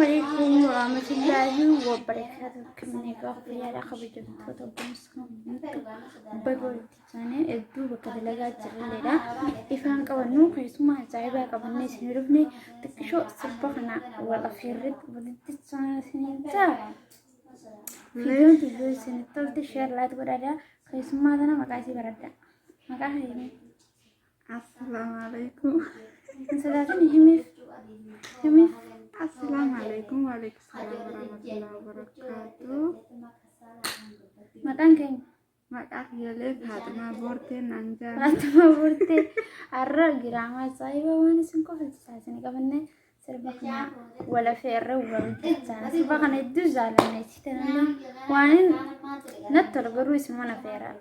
عليكم ورحمة الله وبركاته. كم نقاف يا رخب جبت وبمسكم بقول تاني الدوبة كذا لقات جريلة إفهم كونو كيسمع زعيبة قبل الناس نرفني تكشو سبقنا ولا خيرت ولدت سنين تا فيديو تقول سنة تلت شهر لا تقول هذا كيسمع أنا مقاسي بردا مقاسي. السلام عليكم. مسلاتني همي السلام عليكم وعليكم السلام ورحمة الله وبركاته. مكان كين مقاك يلي فاطمة بورتين نانجا فاطمة بورتي الرجل جرامة صايبة وانا سنكو في التسعة قبلنا سربقنا ولا في الرو ولا التسعة سربقنا يدوز على الناس تنام وانا نطر قروس منا فيرا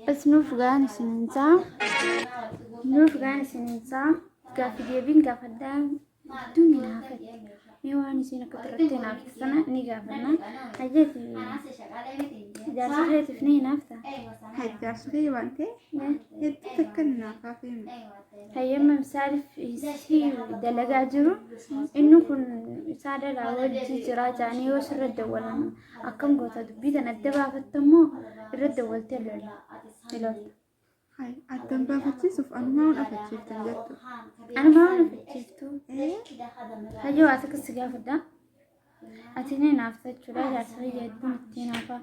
بس نوفقان سننسا قاف جيبين قاف الدام دوني نافت ميواني سينا كترتين نافت سنة نيقافنا حاجاتي جالسة خيط فني نافتا هاي جاسخي وانتي هيد تكلنا كافين هيا ما مسالف يسي دلقا جرو إنه كن سادة راوجي جراجاني وسر الدولة أكم قوتا دبيدا ندبا فتمو الرد دولتي لول هاي الدنبا فتشيسوف أنا ما أفتشيف تنجتو أنا ما فتشيفتو هجو أسك السقاف دا أتيني نافتا شولا جاسخي جدو متينافا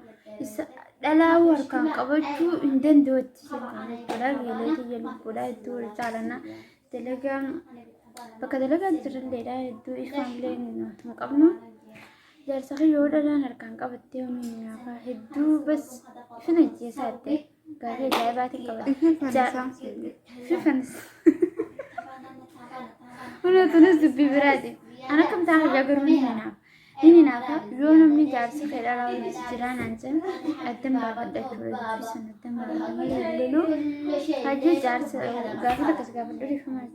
لا وركان قبضتو إندن دوتي شولا غيلتي يلبولا يدو رجالنا دلقا بكا دلقا جرليلا يدو إفام لين مقابنو جارسخي يودا لان ركان قبضتي ومين نافا هدو بس فنجي ساتي قالي جايباتي قبض في فنس ولا تنزل ببرادي أنا كم تعرف جاكروني هنا نافا يوم من جالس خير على الجيران عنجن الدم بابد أكبر في سنة الدم بابد يقولوا هاجي جالس قافلة كسقافل دوري فما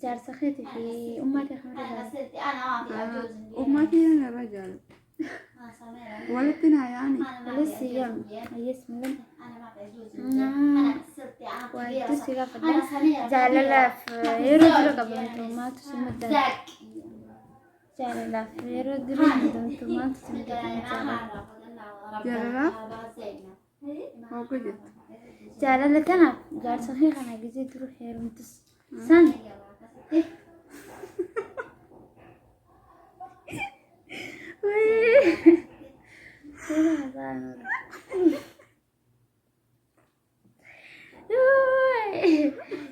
جالس خيتي في أمتي خمرة أمتي أنا رجال ولدنا يعني ولسه يوم يسمى ويدو سقافل جاللا في يرجل قبل ما تسمى جاللا في يرجل ما تسمى جلالة هو كجت جاللا كنا جال صحيح أنا جيت تروح يرمتس سن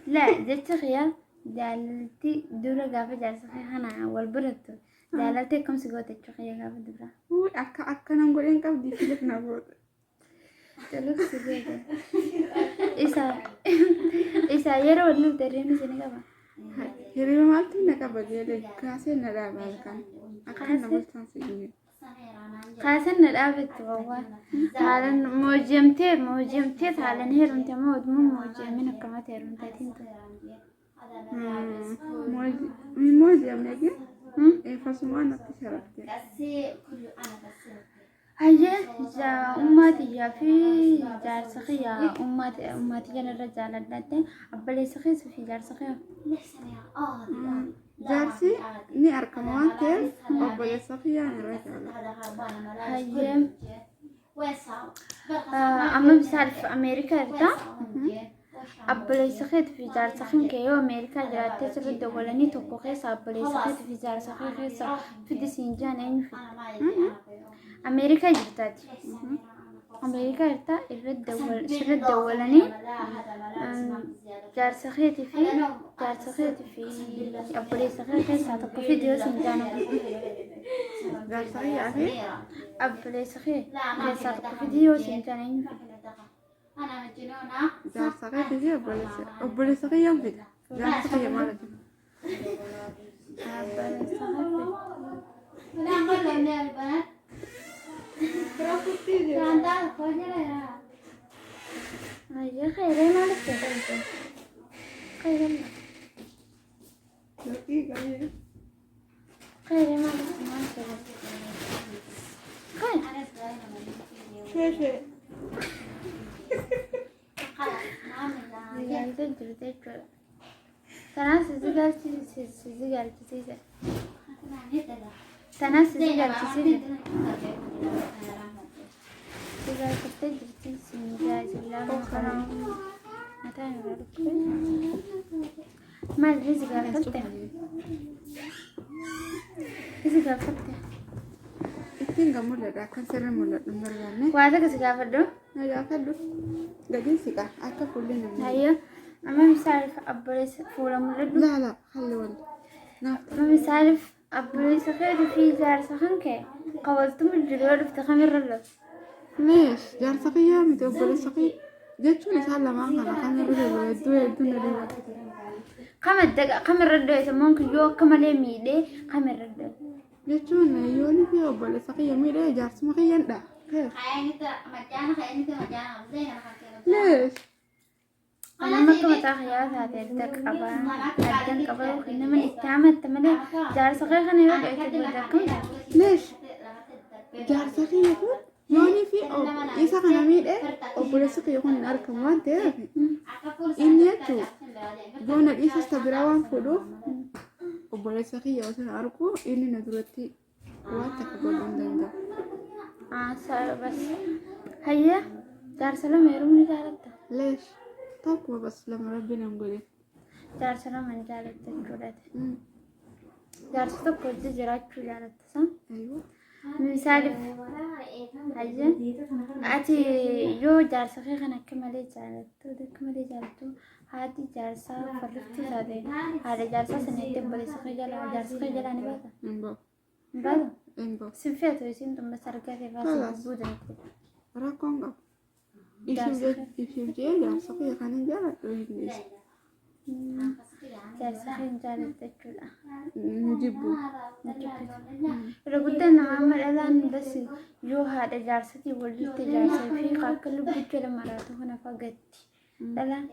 لا جت خيال دالتي دورة قافة جالس صحيح أنا والبرتو دالتي كم سقوط الشخية قافة دورة هو أكا نقول إنك بدي فيك نقول تلوك سقوط إسا يرو ودلو تريني سنة قافة هريبا مالتي نقابة جيلي كاسي ندابا لكان أكا نقول تنسيني خاصن الأبد والله هذا موجمتي هذا نهر أنت موجمين كما تهرون تاتين موجم نجي إيه فسمعنا تشاركتي هيا جا أمتي يا في جار سخية أمتي جن الرجال الدتين أبلي سخية في جار سخية جارسي ني أركمان كيف أبلي سخية الرجال هيا أما بسال في أمريكا رتا أبلي سخية في جار سخية كيو أمريكا جرات تسر الدولاني تقوقيس أبلي سخية في جار سخية خيسا في دسينجان أين في أمريكا جرتات أمريكا جرتا سر الدولاني جار سخية في أبلي سخية خيسا تقو في دسينجان جار سخية أخي أبلي سخية خيسا تقو في دسينجان أين جار سخية تجي أبلي سخية يوم فيك جار سخية مالك أبلي سخية هيا خير ما لك خير الله خير ما لك ما خير شيء تناس زجاج تسيسة تناس زجاج تسيسة زجاج تسيسة مجاز الله مخرم متى ما أدري زجاج فتة زجاج فتة ittiin gammuudha kan sirrii mul'atu hin barbaanne. waa takka si gaafadhu. Na gaafadhu gadiin siqa akka fuulli namni. Hayyo amma misaaliif abboleessa fuula mul'adhu. Laala halli wal naaf. Amma misaaliif abboleessa keetii fi jaarsa kan kee qawwaltuma jiruu dhufte kamirra laatu. Lees jaarsa kiyyaa miti obboleessa kiyya jechuun isaan lamaan kana kamirra deemu hedduu na deemu. Kamirra dho'e sammuun kiyyoo akka malee miidhee kamirra dho'e. Jechuun yooni fi obboleessa kiyya miidhee jaarsuma kiyyan dha. Lees. Nama akka mataa kiyyaa taate adda qaba addan qaba yookiin nama itti amatte malee jaarsa kee kana yoo dho'e booda akkam. Lees jaarsa kiyya kun yooni fi isa kana miidhee obboleessa kiyya kun hin argamu waan ta'eef inni jechuun yoona dhiisas tabiraa waan fuudhuuf obboleessa kiyya osoo argu inni na duratti waan takka godhuu hin danda'u. Bas hayya jaarsa lama yeroo ni jaalatta. Lees tokkuma bas lama rabbiin hin godhin. Jaarsa lama hin jaalatta jechuudhaati. Jaarsa tokko wajjin jiraachuu jaalatta san. Misaaliif hayya ati yoo jaarsa kee kan akka malee jaalattu haati jaarsaa farriftuu taate haadha jaarsaa saniitti obboleessa kee jaarsa kee jalaa ni baata. Hin bahu. Hin baatu. Hin bahu. Sinfeetu isiin dhumma sargaa ta'e baasuu gubbuu dandeenya. Rakkoon qabu. Ishiif jee jaarsa kiyya kan hin jaaladhu hin dhiisu. Jaarsa kee hin jaalatta jechuudha. Hin jibbu. Yeroo guddaan nama amma dhalaan basi yoo haadha jaarsatii walitti jaarsaa fi akka lubbucha lama laatu kana fagatti. Dhalaan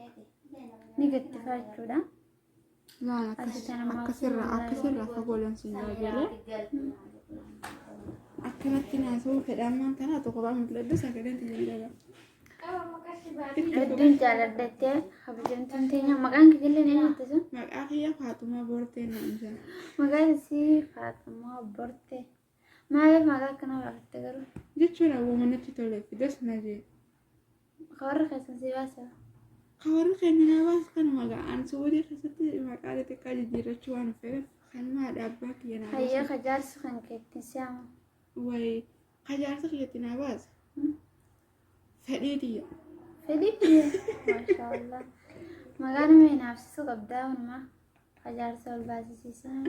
ni gatti faachuudha. Laan akkasirraa fagoolan siin jaajalee. Akkanatti naasuu fedhammaan kanaa tokko baa mul'addu sagaleen tajaajila. Hedduun jaaladhattee kabajamtuun teenya maqaan kiyyillee ni jettisu. Maqaa kiyya Faatumaa Boortee naan jedha. Maqaan isii Faatumaa Boortee. Maaliif maqaa akkana baafatte garuu? Jechuun awwaama natti tole fides na jee. Kawarra keessan si baasa. Kawarra keenya na baasa kana maqaan suudii keessatti maqaa xixiqqaa jijjiirrachuu waan fedhan kan maadha abbaa kiyya na baasa. Hayya kajaarsa kan keetti si'amu. Wayi kajaarsa kiyyatti na baasa. Fedhii diyya. Fedhii maashaallah. Maqaan mee naafsisu qabdaa hundumaa kajaarsa ol baasisiisaa.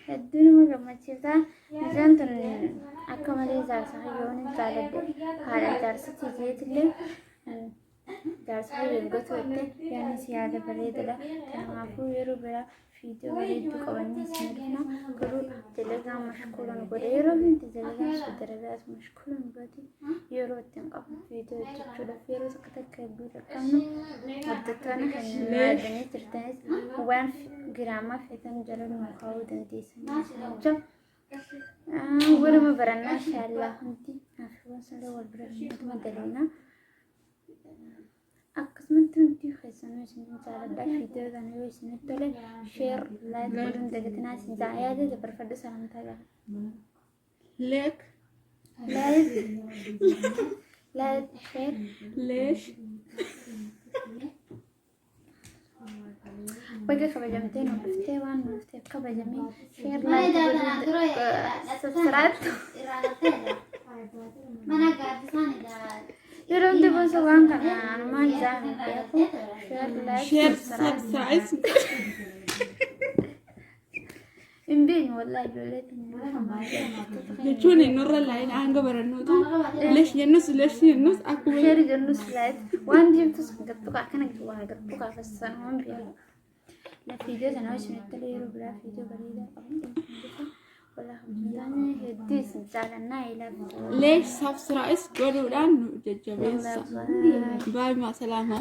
Hedduu nama gammachiisa. Isaan tun akka malee jaarsa kiyyoon hin jaaladde haadha jaarsa tiijeetillee jaarsa kiyyoon gosootee yaanis yaada bareedadha. Kanaafuu yeroo biraa fiidiyoo bareedduu qabannee isin dhufna garuu dalagaa mashkuulan godhe yeroo hundi dalagaa soddaragaas mashkuulan godhe yeroo ittiin qabu fiidiyoo hojjechuudhaaf yeroo takka eebbuu qaqqabnu hojjettoonni kan yaadanii jirtanis waan giraamaa feetan jala nu kaa'uu dandeessanii jecha waluma barannaa shaallaa hundi naaffiiwwan salee wal bira hunduma galeena. Akkasumatti hundi keessanuu isin jaaladhaa fiidiyoo kana yoo isinitti tole sheer laayik godhuun dagatinaa isin yaada dabarfadhu sagantaa gaha. Leek. Laayik sheer. Leesh. Baga kabajamtee nu dhuftee waan nu dhufteef kabajamee sheer laayik godhuun sabsiraattu. Yeroo hundi bosa waan kana anumaan isaan beeku Share subscribe. hin beeknu wallaahi ijoollee Jechuun nurra laayin hanga barannuutu leesh jennus akkuma sheeri jennus laayit waan deemtus gattuqa akkana waan gattuqa fassan waan beeku. La fiidiyoo sana isinitti yeroo biraa fiidiyoo bareedaa qabdi. Wallaahi jaalanna ilaaf ليش سبسرايز قولوا لنا ججبين باي ما سلامة